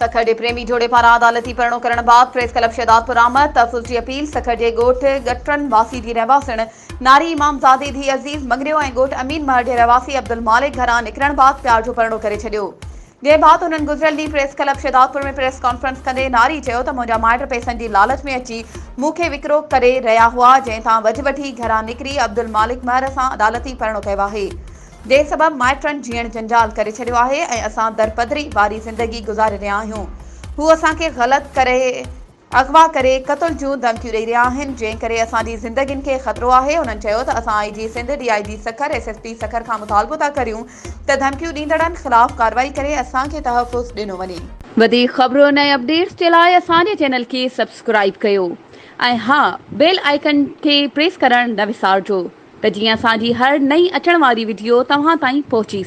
सखर के प्रेमी जोड़े पारां अदालती परिणो करण बाद प्रेस क्लब शहदादपुर आमद। तहफ़ुज़ की अपील। सखर के गोठ गटरन वासी की रहवासिण नारी इमामज़ादे धी अज़ीज़ मगरियो ऐं गोठ अमीन महर के रहवासी अब्दुल मालिक घरां निकिरण बाद प्यार जो परिणो करे छॾियो। जंहिं बाद उन्हनि गुज़िरियल ॾींहुं प्रेस क्लब शहदादपुर में प्रेस कॉन्फ्रेंस कंदे नारी चयो त मुंहिंजा माइट पैसनि जी लालच में अची मूंखे विकिरो करे रहिया हुआ, जंहिं तां वज वठी घरां निकिरी अब्दुल मालिक महर सां अदालती परिणो कयो आहे। जे सबब माइटनि जीअण जंजाल करे छॾियो आहे ऐं असां दरपदरी वारी ज़िंदगी गुज़ारे रहिया आहियूं। हू असांखे ग़लति करे अगवा करे क़त्ल जूं धमकियूं ॾेई रहिया आहिनि, जंहिं करे असांजी ज़िंदगियुनि खे ख़तरो आहे। उन्हनि चयो त असां IG Sindh DIG Sukkur SSP Sukkur खां मुतालबो था करियूं त धमकियूं ॾींदड़नि ख़िलाफ़ कार्रवाई करे असांखे तहफ़ुज़ ॾिनो वञे। वधीक ख़बरुनि ऐं अपडेट्स जे लाइ असांजे चैनल खे सब्सक्राइब कयो ऐं हा, बेल आइकन खे प्रेस करणु न विसारिजो त जीअं असांजी हर नई अचण वारी वीडियो तव्हां ताईं पहुची